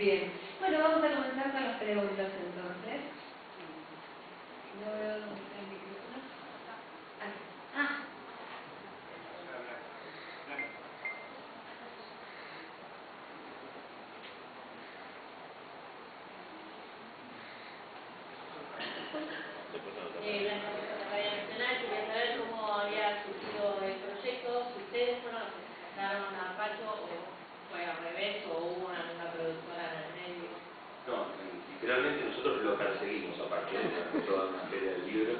Bien. Bueno, vamos a comenzar con las preguntas entonces. No veo dónde está el micrófono. Ah. Blanca Radio Nacional, quería saber cómo había surgido el proyecto, si ustedes fueron los que se acercaron a Pacho o fue al revés o hubo una productora en el medio. No, literalmente nosotros lo perseguimos a Pacho durante toda una feria del libro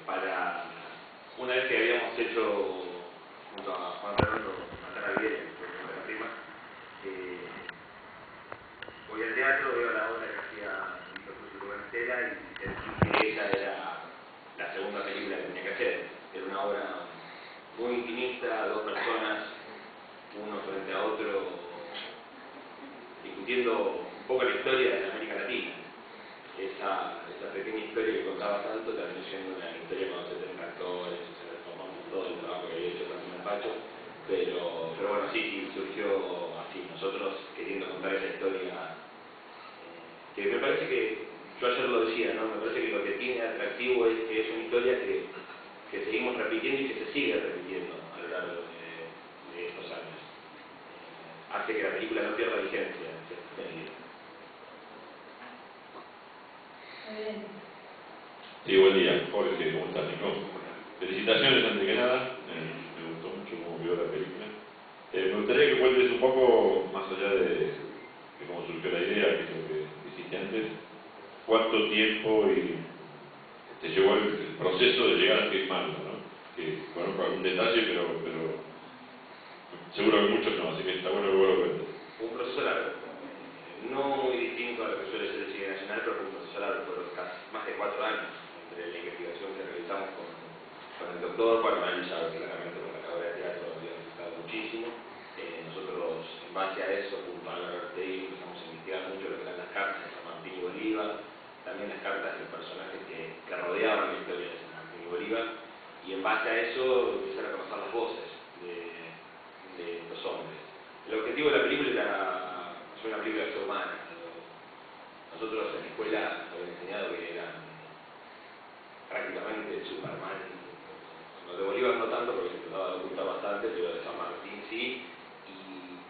para, una vez que habíamos hecho junto a Juan Fernando Matar a Bien, de la prima, voy al teatro, veo la obra que hacía Víctor Cruz y Rubén Estela y sentí que esa era la segunda película que tenía que hacer. Era una obra muy intimista, dos personas, uno frente a otro, discutiendo un poco la historia de la América Latina. Esa pequeña historia que contaba tanto terminó siendo una historia cuando se tractó, se reformó todo el trabajo que había hecho con el Pacho, pero bueno, sí, surgió así, nosotros queriendo contar esa historia, que me parece que, yo ayer lo decía, ¿no? Me parece que lo que tiene atractivo es que es una historia que seguimos repitiendo y que se sigue repitiendo a lo largo de estos años. Hace que la película no pierda vigencia en cierto sentido. Sí, buen día. Jorge, ¿cómo estás, Nico? Felicitaciones antes que nada. Me gustó mucho cómo vio la película. Me gustaría que cuentes un poco, más allá de cómo surgió la idea, que es lo que dijiste antes, cuánto tiempo te llevó el proceso de llegar a filmarlo, ¿no? Que conozco algún detalle, pero seguro que muchos no, así que está bueno que vos lo cuentes. Un proceso largo, no muy distinto a lo que suele ser el cine nacional, pero fue un proceso largo, fueron casi más de 4 años entre la investigación que realizamos con el doctor. Bueno, él ya claramente con la carrera de teatro había visitado muchísimo. Nosotros, en base a eso, junto a Álvaro Ortega, empezamos a investigar mucho lo que eran las cartas de San Martín y Bolívar, también las cartas de los personajes que rodeaban la historia de San Martín y Bolívar, y en base a eso empezar a conocer las voces de los hombres. El objetivo de la película era hacer una película de acción humana. Nosotros en la escuela nos habían enseñado que eran prácticamente Superman. Lo de Bolívar no tanto porque se trataba de ocultar bastante, pero de San Martín sí, y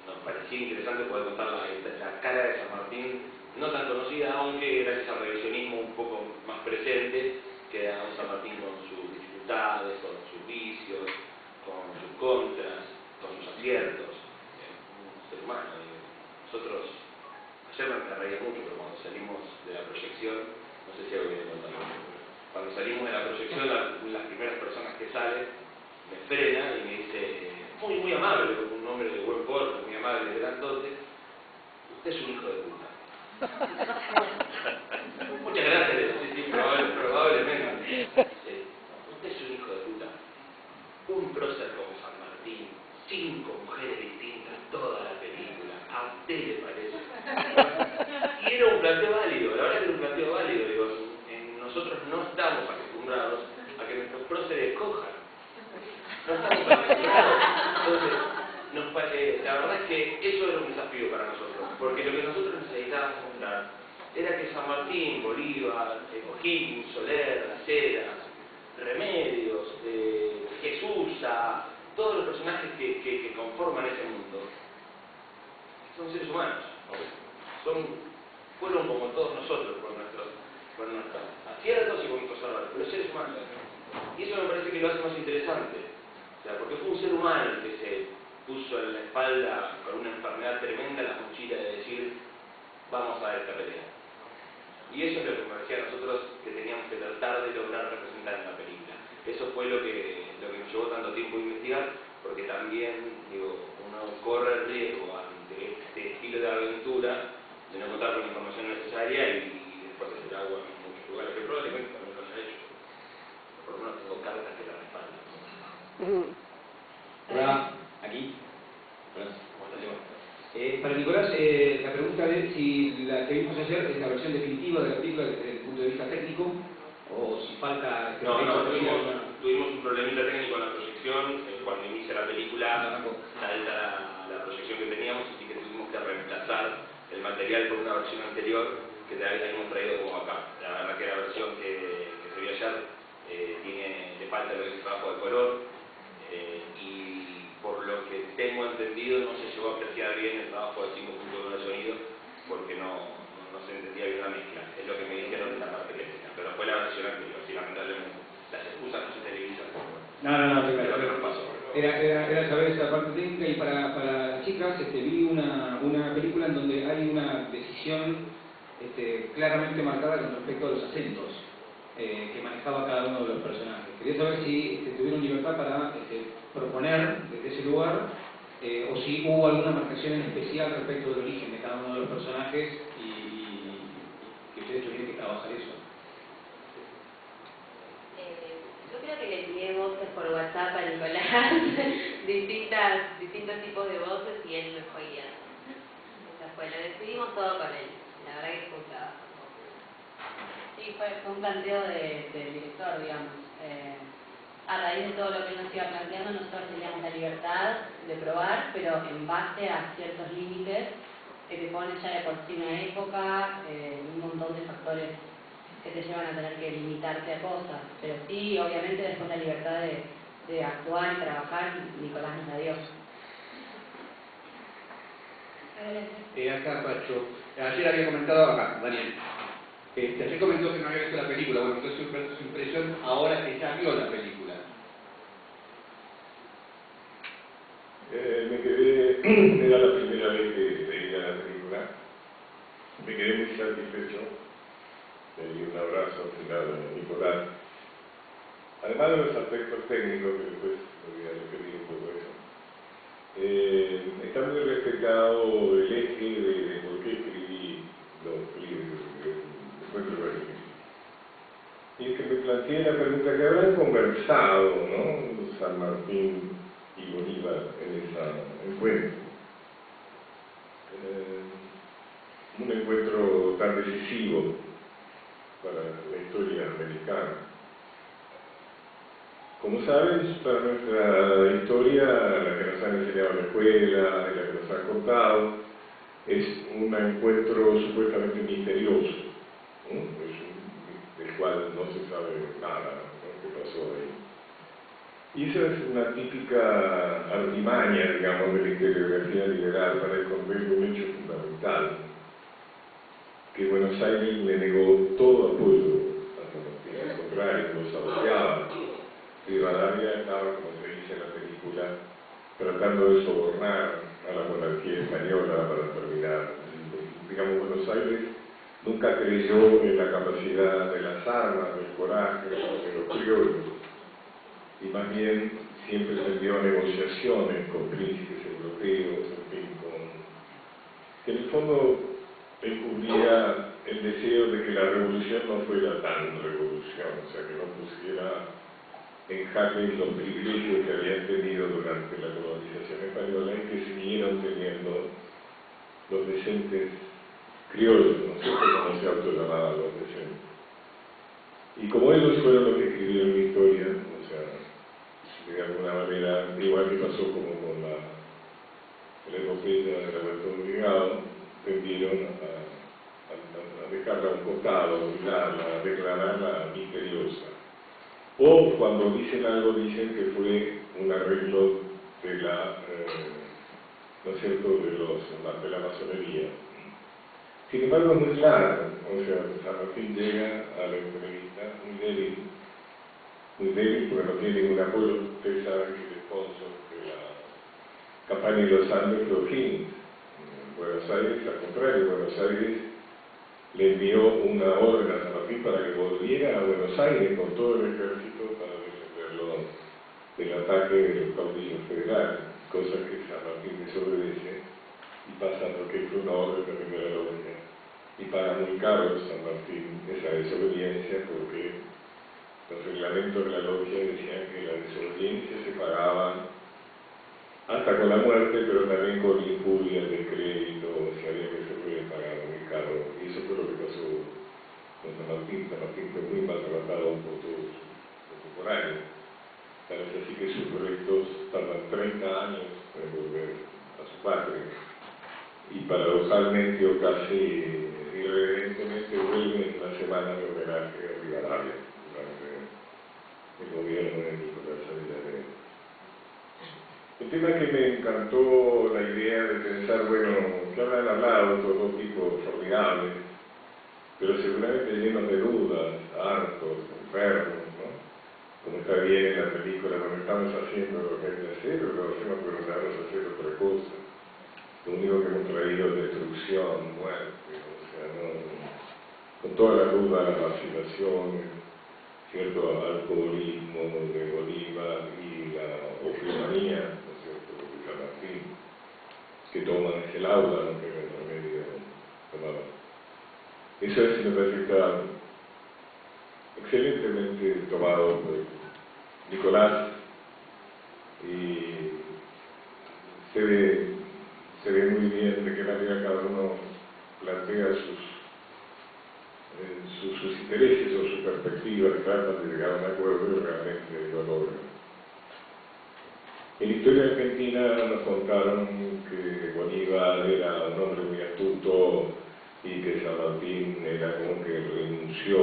nos parecía interesante poder contar la cara de San Martín, no tan conocida, aunque gracias al revisionismo un poco más presente, que era un San Martín con sus dificultades, con sus vicios, con sus contras, con sus aciertos, un ser humano. Nosotros, ayer me reía mucho, pero cuando salimos de la proyección, no sé si algo viene contando, cuando salimos de la proyección, las primeras personas que salen me frena y me dice, muy amable, como un hombre de buen porte, muy amable, de grandote, usted es un hijo de puta. Muchas gracias, sí, probablemente. Usted es un hijo de puta. Un prócer como San Martín, 5 mujeres distintas, toda la película, ¿a usted le parece? Y era un planteo válido, la verdad que era un planteo válido, digo, nosotros no estamos acostumbrados a que nuestros próceres cojan. No estamos acostumbrados. Entonces, la verdad es que eso era un desafío para nosotros, porque lo que nosotros necesitábamos mostrar era que San Martín, Bolívar, O'Higgins, Soler, Las Heras, Remedios, Jesús, todos los personajes que conforman ese mundo, son seres humanos. Fueron como todos nosotros, con nuestros aciertos y con nuestros errores, pero seres humanos. Y eso me parece que lo hace más interesante. O sea, porque fue un ser humano el que se puso en la espalda con una enfermedad tremenda la mochila de decir, vamos a esta pelea. Y eso es lo que me parecía a nosotros que teníamos que tratar de lograr representar en la película. Eso fue lo que nos llevó tanto tiempo a investigar, porque también, digo, uno corre el riesgo ante este estilo de aventura de no contar con la información necesaria y después hacer agua en muchos lugares, que probablemente también lo haya hecho. Por lo menos tengo cartas que la respaldan. Hola, aquí. Hola. Para Nicolás, la pregunta es si la que vimos ayer es la versión definitiva de la película desde el punto de vista técnico o si falta... Tuvimos un problemita técnico en la proyección. Cuando inicia la película salta la proyección versión que teníamos, así que tuvimos que reemplazar el material por una versión anterior que habíamos traído como acá. La verdad que la versión que se vio ayer le falta lo que es el trabajo de color, y por lo que tengo entendido no se llegó a apreciar bien el trabajo de 5 puntos de sonido porque no se entendía bien la mezcla, es lo que me dijeron de la parte técnica, pero fue la versión anterior, sí, lamentablemente. Las excusas no se televisan. No, Es lo que nos pasó. Era saber esa parte técnica, y para las chicas vi una película en donde hay una decisión claramente marcada con respecto a los acentos que manejaba cada uno de los personajes. Quería saber si tuvieron libertad para proponer desde ese lugar, o si hubo alguna marcación en especial respecto del origen de cada uno de los personajes y que ustedes tuvieron que trabajar eso. Yo creo que le envié voces por WhatsApp a Nicolás, distintos tipos de voces, y él me fue guiando. Lo decidimos todo con él. La verdad que fue un trabajo. Sí, fue un planteo del director, digamos. A raíz de todo lo que él nos iba planteando, nosotros teníamos la libertad de probar, pero en base a ciertos límites que te ponen ya de por sí una época, un montón de factores que te llevan a tener que limitarte a cosas. Pero sí, obviamente, después la libertad de actuar y trabajar, Nicolás nos la dio. Acá, Pacho. Ayer había comentado, acá, Daniel. Ayer comentó que no había visto la película. Bueno, entonces su impresión ahora que ya vio la película. Me quedé, era la primera vez que veía la película, me quedé muy satisfecho, le di un abrazo al final a Nicolás. Además de los aspectos técnicos, que después voy a referir un poco eso, está muy respetado el eje de por qué escribí los libros, encuentro verlo. Y es que me planteé la pregunta que habrán conversado, ¿no? San Martín y Bolívar en ese encuentro. Un encuentro tan decisivo para la historia americana. Como saben, para nuestra historia, la que nos han enseñado en la escuela, la que nos han contado, es un encuentro supuestamente misterioso, ¿no? Del cual no se sabe nada, ¿no? ¿Qué pasó ahí? Y esa es una típica artimaña, digamos, de la historiografía liberal para esconder un hecho fundamental, que Buenos Aires le negó todo apoyo a San Martín, al contrario, lo saboteaba. Rivadavia estaba, como se dice en la película, tratando de sobornar a la monarquía española para terminar. Digamos, Buenos Aires nunca creyó en la capacidad de las armas, del coraje de los criollos, y más bien siempre tendió a negociaciones con príncipes europeos, en fin, que en el fondo encubría el deseo de que la revolución no fuera tan revolución, o sea, que no pusiera en jaque los privilegios que habían tenido durante la colonización española y que siguieron teniendo los decentes criollos, ¿no es cierto?, como se autollamaban los decentes. Y como ellos fueron los que escribieron la historia, o sea, de alguna manera, igual que pasó como con la epopeya de la Vuelta Obligado, tendieron a dejarla a un costado, a olvidarla, a declararla misteriosa. O cuando dicen algo, dicen que fue un arreglo de la, ¿no es cierto?, de la masonería. Sin embargo, es muy claro, o sea, San Martín llega a la entrevista muy débil porque no tiene ningún apoyo. Ustedes saben que el sponsor de la campaña de los Andes fue O'Higgins. En Buenos Aires, al contrario, Buenos Aires le envió una orden a San Martín para que volviera a Buenos Aires con todo el ejército para defenderlo del ataque de los caudillos federales, cosa que San Martín desobedece y pasa porque fue una orden también de la logia. Y paga muy caro San Martín esa desobediencia porque los reglamentos de la logia decían que la desobediencia se pagaba hasta con la muerte, pero también con injurias de crédito, o sea, había que se puede pagar muy caro. Y eso fue lo que pasó con San Martín. San Martín fue muy maltratado por todos sus contemporáneos. Tal vez así que sus restos tardan 30 años en volver a su patria. Y paradojalmente o casi irreverentemente vuelve en la semana de homenaje a Rivadavia durante el gobierno de Nicolás Avellaneda. El tema que me encantó la idea de pensar, bueno, que habrán hablado todos los tipos formidables, pero seguramente llenos de dudas, hartos, enfermos, ¿no? Como está bien en la película, cuando estamos haciendo lo que hay que hacer, lo hacemos pero vamos a hacer otra cosa. Lo único que hemos traído es destrucción, muerte, o sea, no, con toda la duda, la vacilación, cierto alcoholismo de Bolívar y la opiumanía, ¿no es cierto?, de San Martín, que toman ese lauda, ¿no?, que era el remedio tomado. Eso es, me parece que está excelentemente tomado por Nicolás y se ve muy bien de qué manera cada uno plantea sus intereses o sus perspectivas y tratan de llegar a un acuerdo y realmente lo logran. En la historia argentina nos contaron que Bolívar era un hombre muy astuto y que San Martín era como que renunció,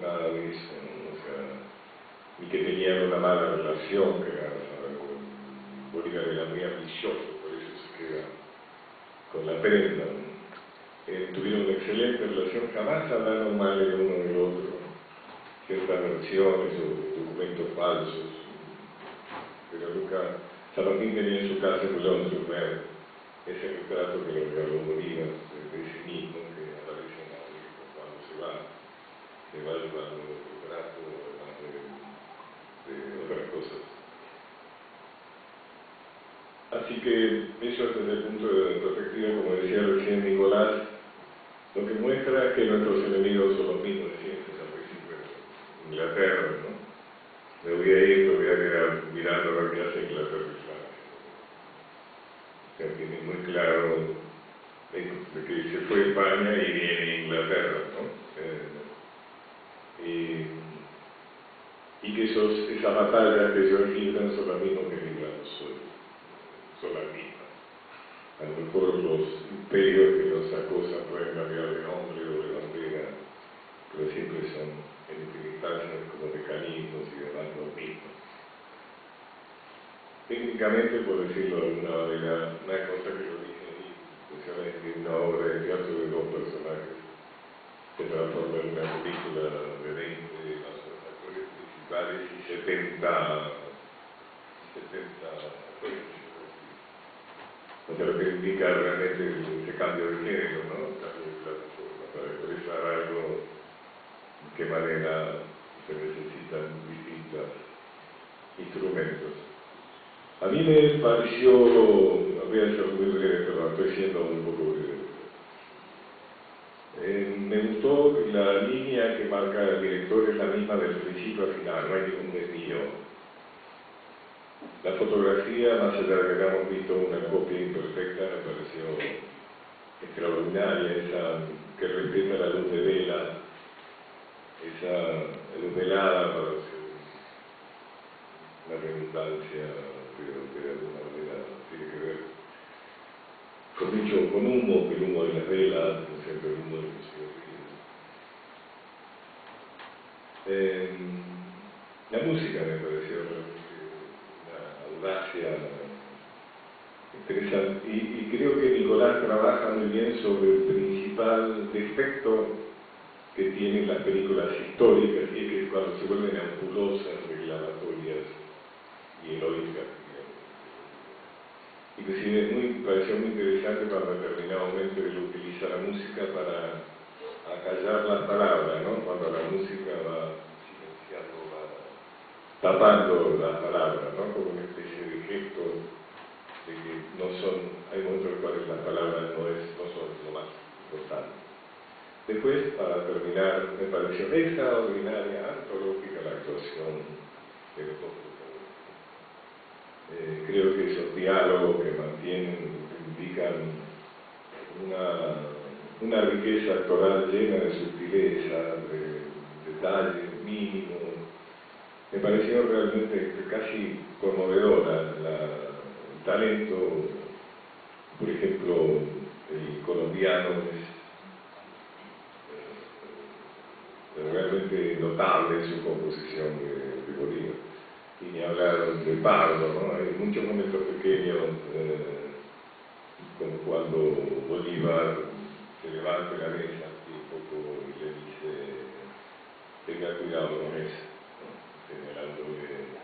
nada de eso, ¿no? O sea, y que tenían una mala relación, que era, Bolívar era muy ambicioso, por eso se queda con la prenda, ¿no? Tuvieron una excelente relación, jamás hablaron mal el uno del otro, ciertas versiones o documentos falsos, pero nunca. San Martín tenía en su casa el Boulogne-sur-Mer, ese retrato que le regaló Bolívar, de sí mismo, que aparece en la película cuando se va llevando el retrato, además de otras cosas. Así que eso desde el punto de perspectiva, como decía recién Nicolás, lo que muestra es que nuestros enemigos son los mismos de siempre, al principio de Inglaterra, ¿no? Me voy a ir, me voy a quedar mirando a ver qué hace Inglaterra y Francia. O sea, tiene muy claro de que se fue España y viene Inglaterra, ¿no? Y que esas batallas que ellos libran son las mismas que libramos hoy, son las mismas. A lo mejor los imperios que los acosan pueden cambiar de nombre o de bandera, pero siempre son en instancias como mecanismos y demás los mismos. Técnicamente, por decirlo de alguna manera, una cosa que yo dije ahí, especialmente una obra de teatro de dos personajes, se transforma en una película de 20 actores principales y 70 actores. O sea, lo que implica realmente ese cambio de género, ¿no? Cambio de plataforma, para expresar algo, de qué manera se necesitan distintos instrumentos. A mí me pareció, voy a ser muy breve, pero estoy siendo un poco breve. Me gustó que la línea que marca el director es la misma del principio al final, no hay ningún desvío. La fotografía, más allá de que hayamos visto una copia imperfecta, me pareció extraordinaria, esa que respeta la luz de vela, esa luz velada, para hacer una redundancia, pero que de alguna manera tiene que ver con humo, que el humo de las velas, no siempre el humo de los cigarrillos. La música me pareció audacia interesante y creo que Nicolás trabaja muy bien sobre el principal defecto que tienen las películas históricas, y es que cuando se vuelven ampulosas, reclamatorias y heroicas. Inclusive me pareció muy interesante cuando en determinado momento él utiliza la música para acallar las palabras, ¿no? Cuando la música va silenciando, va tapando las palabras, ¿no? Como una especie de gesto de que no son, hay momentos en los cuales las palabras no son lo más importante. Después, para terminar, me pareció extraordinaria, antológica la actuación de los dos protagonistas. Creo que esos diálogos que mantienen indican una riqueza actoral llena de sutileza, de detalles mínimos. Me pareció realmente casi conmovedora el talento por ejemplo, el colombiano es realmente notable en su composición de Bolívar. Y ni hablar de Pardo, ¿no? Hay muchos momentos pequeños, como cuando Bolívar se levanta de la mesa y un poco y le dice: tenga cuidado con eso, ¿no? Señalándole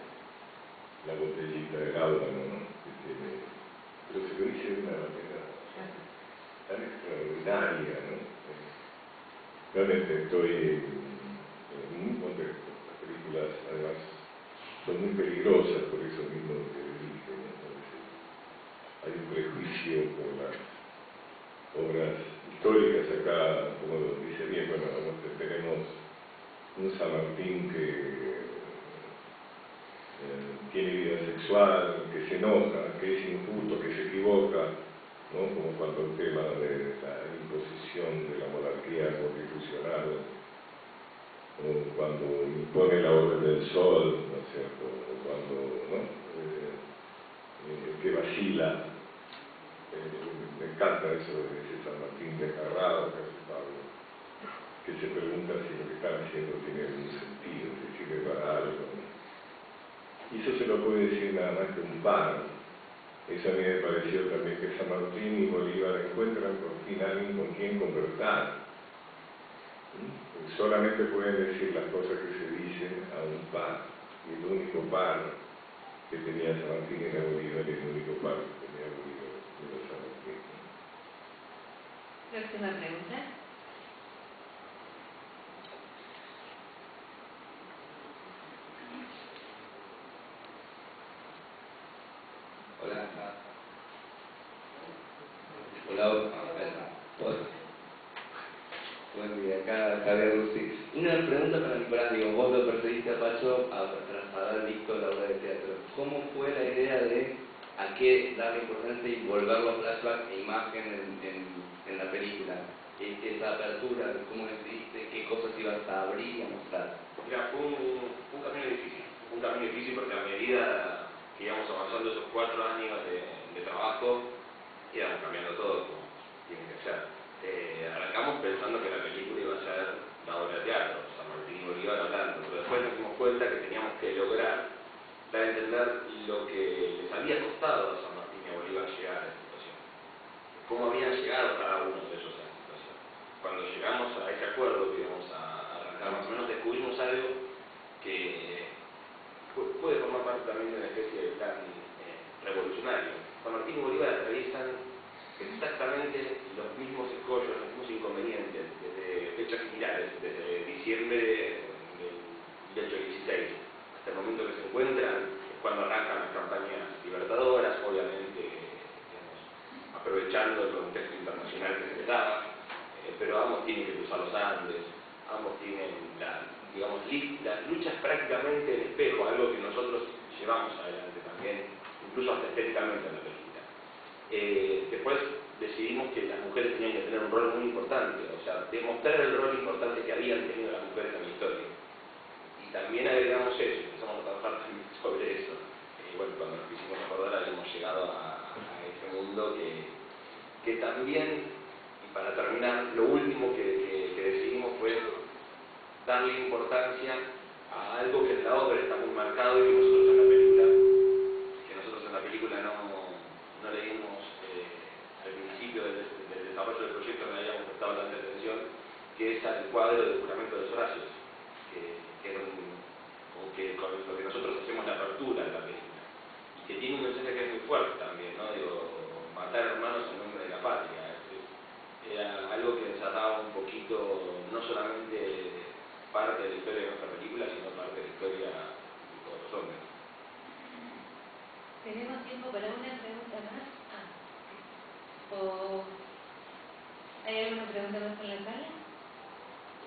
la botellita de láudano, ¿no? Que tiene, pero se lo dice de una manera tan extraordinaria, ¿no? Realmente estoy muy contento. Las películas, además, son muy peligrosas por eso mismo que dije, ¿no? A veces hay un prejuicio por las obras históricas. Acá, como dice bien, bueno, tenemos un San Martín que tiene vida sexual, que se enoja, que es injusto, que se equivoca, ¿no? Como cuando el tema de la imposición de la monarquía constitucional, o cuando impone la orden del sol, ¿no es cierto? O cuando, ¿no? Que vacila. Me encanta eso de ese San Martín desgarrado que hace Pablo, que se pregunta si lo que está haciendo tiene algún sentido, si sirve para algo, ¿no? Y eso se lo puede decir nada más que un par. Eso a mí me pareció también, que San Martín y Bolívar encuentran por fin alguien con quien conversar. Solamente pueden decir las cosas que se dicen a un par. Y el único par que tenía San Martín era Bolívar, y el único par que tenía Bolívar era San Martín. Próxima pregunta. Hola. Hola. Buen día, acá Javier Russi. Una pregunta para Nicolás. Digo, vos lo perseguiste a Pacho tras haber visto la obra de teatro. ¿Cómo fue la idea de a qué darle importancia y volver los flashbacks e imagen en la película? Esa apertura, ¿cómo decidiste qué cosas ibas a abrir y a mostrar? Mira, fue un camino difícil. Un camino difícil porque a medida que íbamos avanzando esos 4 años de trabajo, íbamos cambiando todo como tiene que ser. Arrancamos pensando que la película iba a ser la obra de teatro, San Martín y Bolívar hablando, pero después nos dimos cuenta que teníamos que lograr dar a entender lo que les había costado a San Martín y a Bolívar llegar a esa situación. Cómo habían llegado cada uno de ellos a esa situación. Cuando llegamos a ese acuerdo que íbamos a arrancar, más o menos descubrimos algo que puede formar parte también de una especie de plan revolucionario. San Martín y Bolívar atraviesan exactamente los mismos escollos, los mismos inconvenientes, desde fechas similares, desde diciembre del 1816 hasta el momento que se encuentran, es cuando arrancan las campañas libertadoras, obviamente, digamos, aprovechando el contexto internacional que se les daba, pero ambos tienen que cruzar los Andes, ambos tienen las luchas prácticamente en espejo, algo que nosotros llevamos adelante también, incluso hasta estéticamente en la película. Después decidimos que las mujeres tenían que tener un rol muy importante, o sea, demostrar el rol importante que habían tenido las mujeres en la historia. Y también agregamos eso, empezamos a trabajar también sobre eso. Bueno, cuando nos quisimos acordar habíamos llegado a ese mundo que también, y para terminar, lo último que decidimos fue darle importancia a algo que en la obra está muy marcado y que nosotros en la película no le dimos al principio del desarrollo del proyecto, no le habíamos prestado tanta atención, que es el cuadro del juramento de los Horacios, con lo que nosotros hacemos la apertura de la película, y que tiene un mensaje que es muy fuerte también, ¿no? Digo, matar hermanos en nombre de la patria. Era algo que encerraba un poquito, no solamente parte de la historia de nuestra película, sino parte de la historia de todos los hombres. ¿Tenemos tiempo para una pregunta más? ¿O hay alguna pregunta más en la sala?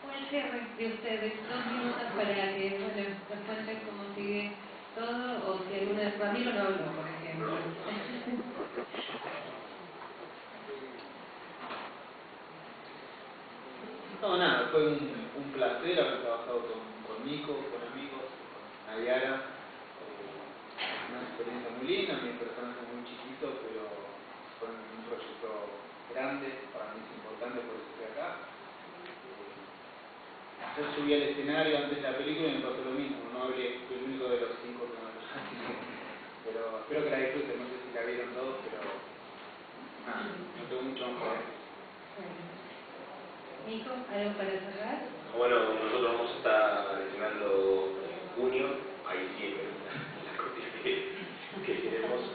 ¿O el cierre de ustedes? 2 minutos para que nos cuenten cómo sigue todo, o si alguno de Ramiro no habló, por ejemplo. No, nada, fue un placer haber trabajado con Nico, con amigos, con Nayara. Una experiencia muy linda, mi personaje es muy chiquito, pero fue un proyecto grande, para mí es importante, por eso estoy acá. Yo subí al escenario antes de la película y me pasó lo mismo, no hablé, fui el único de los 5 que no habló. Pero espero que la disfruten, no sé si la vieron todos, pero no tengo mucho más para decir. Nico, ¿algo para cerrar? Bueno, nosotros vamos a estar estrenando en junio, ahí sí, la cortina que queremos.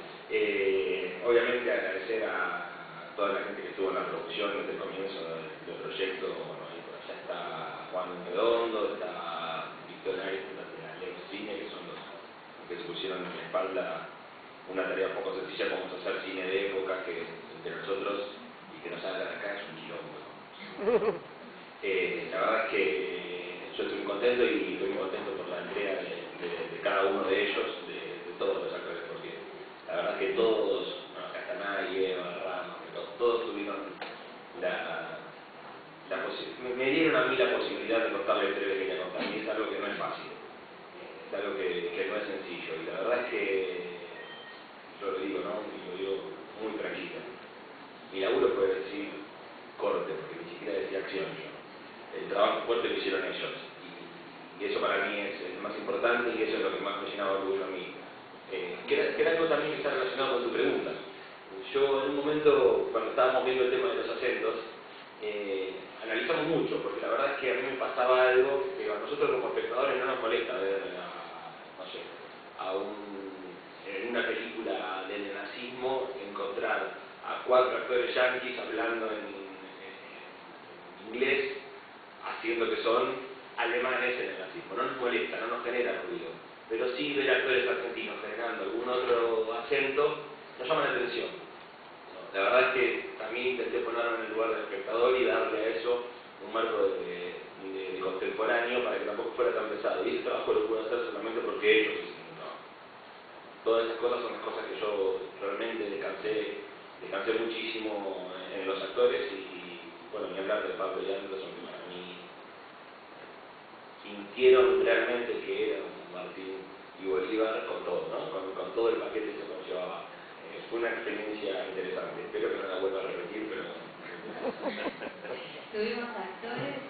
Obviamente agradecer a toda la gente que estuvo en la producción desde el comienzo del proyecto. Bueno, ahí por allá está Juan Redondo, está Victoria de Alex Cine, que son los que se pusieron en la espalda una tarea poco sencilla como es hacer cine de época, que entre nosotros y que nos salga de acá es un quilombo. La verdad es que yo estoy muy contento y estoy muy contento por la entrega de cada uno de ellos, de todos los actores, porque la verdad es que todos, bueno, Castanay, Eva, Ramos, todos tuvieron me dieron a mí la posibilidad de contar la historia que quería contar, y es algo que no es fácil, es algo que no es sencillo, y la verdad es que yo lo digo, ¿no? Y lo digo muy tranquilo. Mi laburo fue decir corte, porque ni siquiera decía acción yo. El trabajo fuerte que hicieron ellos. Y eso para mí es lo más importante y eso es lo que más me llenaba de orgullo a mí. Que era algo también que está relacionado con tu pregunta. Yo en un momento, cuando estábamos viendo el tema de los acentos, analizamos mucho, porque la verdad es que a mí me pasaba algo que a nosotros como espectadores no nos molesta ver no sé, en una película del nazismo encontrar a 4 actores yanquis hablando en inglés, haciendo que son alemanes en el nazismo. No nos molesta, no nos genera ruido. Pero sí ver actores argentinos generando algún otro acento nos llama la atención. La verdad es que también intenté ponerme en el lugar del espectador y darle a eso un marco de contemporáneo para que tampoco fuera tan pesado. Y ese trabajo lo pude hacer solamente porque ellos hicieron el trabajo. Todas esas cosas son las cosas que yo realmente descansé muchísimo en los actores y bueno, ni hablar de Pablo y Anderson, que para mí sintieron realmente que era Martín y Bolívar con todo, ¿no? Con todo el paquete que se conllevaba. Fue una experiencia interesante. Espero que no la vuelva a repetir, pero... Tuvimos actores